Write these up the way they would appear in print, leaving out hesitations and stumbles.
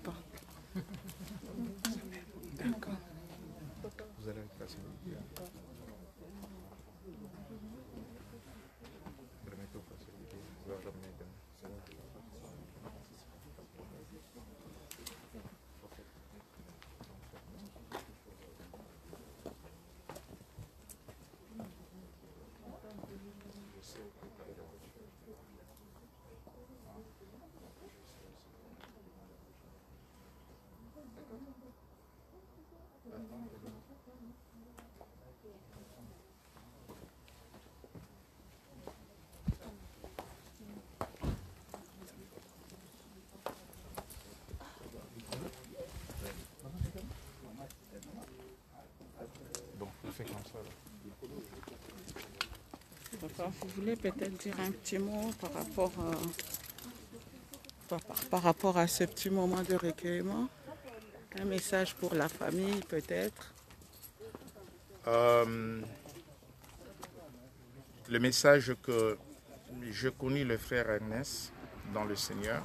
Papa. D'accord. Vous allez passer. Papa, vous voulez peut-être dire un petit mot par rapport à ce petit moment de recueillement? Un message pour la famille peut-être? Le message que je connais le frère Ernest dans le Seigneur,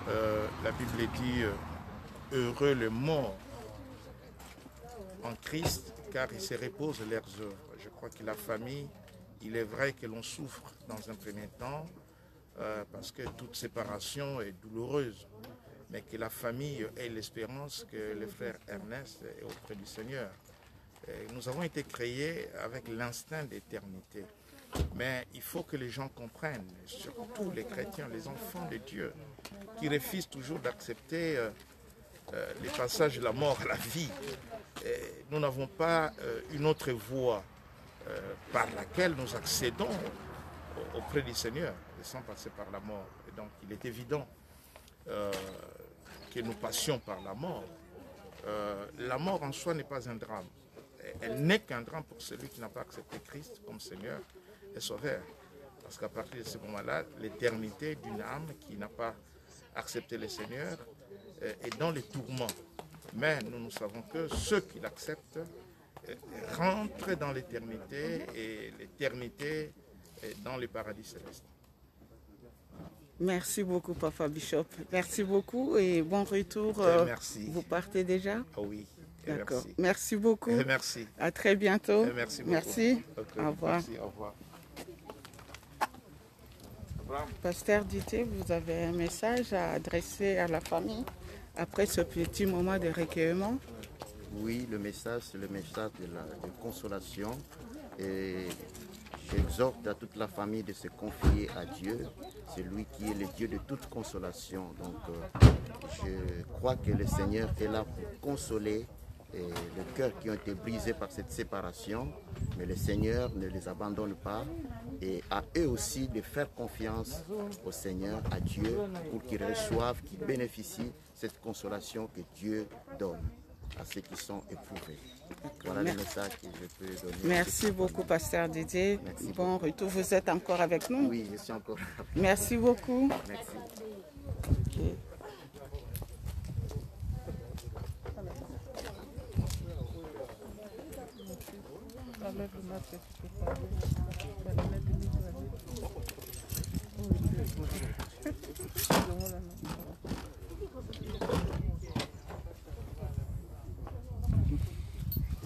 la Bible dit heureux les morts en Christ car ils se reposent leurs œuvres. Je crois que la famille, il est vrai que l'on souffre dans un premier temps parce que toute séparation est douloureuse, mais que la famille ait l'espérance que le frère Ernest est auprès du Seigneur. Et nous avons été créés avec l'instinct d'éternité, mais il faut que les gens comprennent, surtout les chrétiens, les enfants de Dieu, qui refusent toujours d'accepter les passages de la mort à la vie. Et nous n'avons pas une autre voie par laquelle nous accédons auprès du Seigneur, sans passer par la mort. Et donc il est évident que nous passions par la mort. La mort en soi n'est pas un drame. Elle n'est qu'un drame pour celui qui n'a pas accepté Christ comme Seigneur et Sauveur. Parce qu'à partir de ce moment-là, l'éternité d'une âme qui n'a pas accepté le Seigneur est dans les tourments. Mais nous savons que ceux qui l'acceptent rentrent dans l'éternité et l'éternité est dans le paradis céleste. Merci beaucoup, Papa Bishop. Merci beaucoup et bon retour. Merci. Vous partez déjà? Oui. D'accord. Merci beaucoup. Merci. À très bientôt. Merci beaucoup. Merci. Okay. Au revoir. Merci. Au revoir. Pasteur Didier, vous avez un message à adresser à la famille après ce petit moment de recueillement? Oui, le message, c'est le message de consolation. Et j'exhorte à toute la famille de se confier à Dieu. C'est lui qui est le Dieu de toute consolation. Donc, je crois que le Seigneur est là pour consoler les cœurs qui ont été brisés par cette séparation. Mais le Seigneur ne les abandonne pas. Et à eux aussi de faire confiance au Seigneur, à Dieu, pour qu'ils reçoivent, qu'ils bénéficient de cette consolation que Dieu donne à ceux qui sont éprouvés. Voilà le message que je peux donner. Merci beaucoup, Pasteur Didier. Merci bon beaucoup. Retour, vous êtes encore avec nous? Oui, je suis encore. Merci beaucoup. Merci. Okay.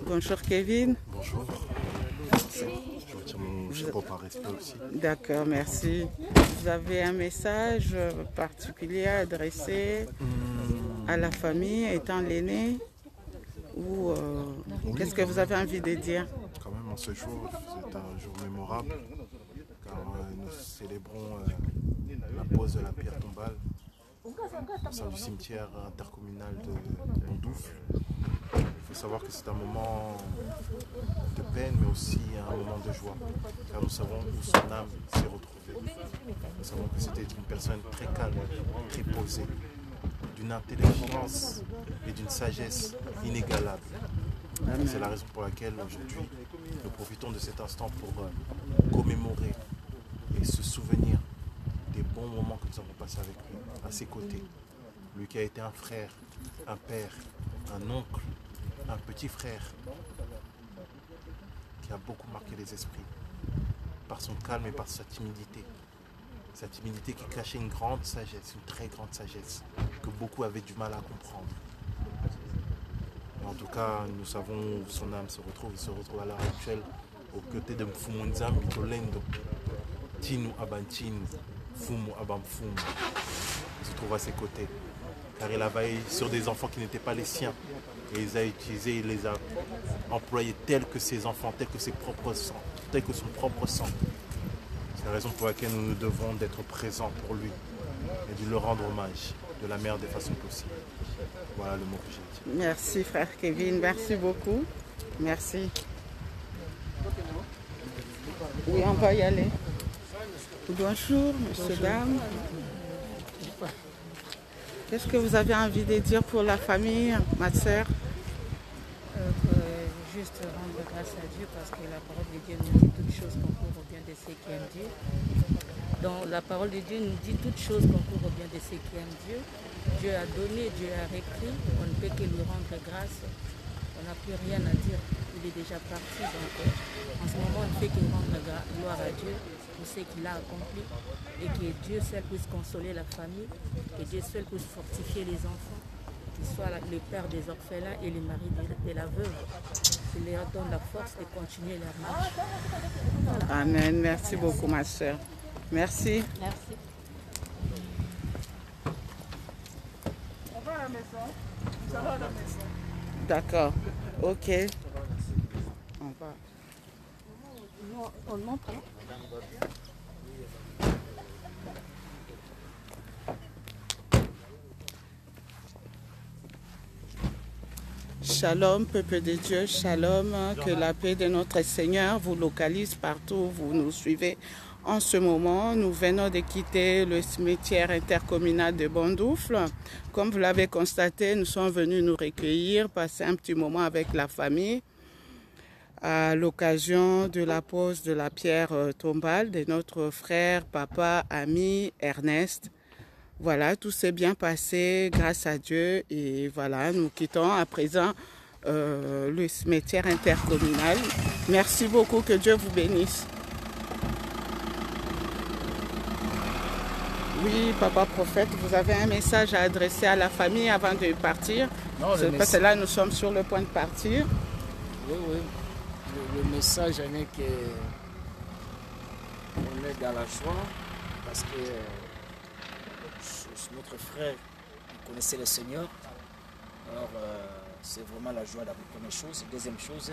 Bonjour Kevin. Bonjour. Je retire mon chapeau par respect aussi. D'accord, merci. Vous avez un message particulier à adresser à la famille étant l'aîné ou qu'est-ce que vous avez envie de dire? Quand même, en ce jour, c'est un jour mémorable car nous célébrons la pose de la pierre tombale au sein du cimetière intercommunal de Mondoufle. Il faut savoir que c'est un moment de peine, mais aussi un moment de joie, car nous savons où son âme s'est retrouvée. Nous savons que c'était une personne très calme, très posée. d'une intelligence et d'une sagesse inégalable. C'est la raison pour laquelle aujourd'hui nous profitons de cet instant pour commémorer et se souvenir des bons moments que nous avons passés avec lui, à ses côtés. Lui qui a été un frère, un père, un oncle, un petit frère, qui a beaucoup marqué les esprits par son calme et par sa timidité. Sa timidité qui cachait une grande sagesse, une très grande sagesse, que beaucoup avaient du mal à comprendre. En tout cas, nous savons où son âme se retrouve. Il se retrouve à l'heure actuelle aux côtés de Mfumu Nzambi Tolendo. Tinu Abantinu, Fumu Abamfumu. Il se trouve à ses côtés. Car il a veillé sur des enfants qui n'étaient pas les siens. Et il les a utilisés, il les a employés tels que ses enfants, tels que ses propres sangs, tels que son propre sang. C'est la raison pour laquelle nous nous devons d'être présents pour lui et de lui rendre hommage de la meilleure des façons possibles. Voilà le mot que j'ai dit. Merci frère Kevin, merci beaucoup. Merci. Oui, on va y aller. Bonjour, monsieur, dame. Qu'est-ce que vous avez envie de dire pour la famille, ma sœur? Juste rendre grâce à Dieu parce que la parole de Dieu nous dit toutes choses concourent au bien de ceux qui aiment Dieu. Donc la parole de Dieu nous dit toutes choses concourent au bien de ceux qui aiment Dieu. Dieu a donné, Dieu a repris, on ne peut que lui rendre grâce. On n'a plus rien à dire, il est déjà parti. Donc en ce moment, on ne fait que rendre gloire à Dieu pour ce qu'il a accompli et que Dieu seul puisse consoler la famille, que Dieu seul puisse fortifier les enfants, qu'il soit le père des orphelins et le mari de la veuve. Il leur donne la force de continuer leur marche. Amen. Merci beaucoup, ma soeur. Merci. Merci. On va à la maison. Nous allons à la maison. D'accord. Ok. On va. On montre. Shalom, peuple de Dieu, shalom, que la paix de notre Seigneur vous localise partout où vous nous suivez. En ce moment, nous venons de quitter le cimetière intercommunal de Bondoufle. Comme vous l'avez constaté, nous sommes venus nous recueillir, passer un petit moment avec la famille à l'occasion de la pose de la pierre tombale de notre frère, papa, ami Ernest. Voilà, tout s'est bien passé grâce à Dieu et voilà, nous quittons à présent le cimetière intercommunal. Merci beaucoup, que Dieu vous bénisse. Oui, papa prophète, vous avez un message à adresser à la famille avant de partir? Non, parce que là, nous sommes sur le point de partir. Oui, oui. Le message est que on est dans la joie parce que notre frère connaissait le Seigneur. Alors, c'est vraiment la joie, la première chose. Deuxième chose,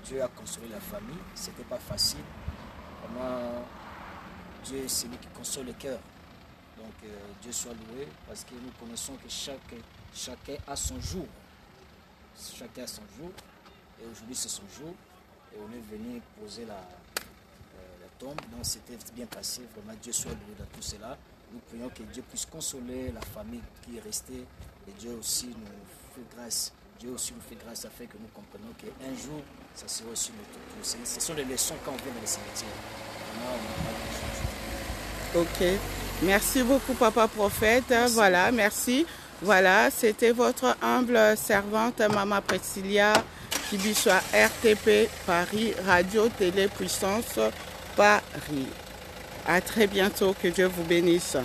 Dieu a construit la famille. Ce n'était pas facile. Vraiment, Dieu, c'est lui qui console le cœur. Donc, Dieu soit loué parce que nous connaissons que chacun a son jour. Chacun a son jour. Et aujourd'hui, c'est son jour. Et on est venu poser la tombe. Donc, c'était bien passé. Vraiment, Dieu soit loué dans tout cela. Nous prions que Dieu puisse consoler la famille qui est restée. Et Dieu aussi nous fait grâce. Dieu aussi nous fait grâce afin que nous comprenions qu'un jour, ça sera aussi notre tour. Ce sont les leçons quand on vient dans les cimetières. Ok. Merci beaucoup, papa prophète. Merci. Voilà, merci. Voilà, c'était votre humble servante, Maman Priscilla, qui vit sur RTP Paris, Radio Télé Puissance Paris. À très bientôt, que Dieu vous bénisse.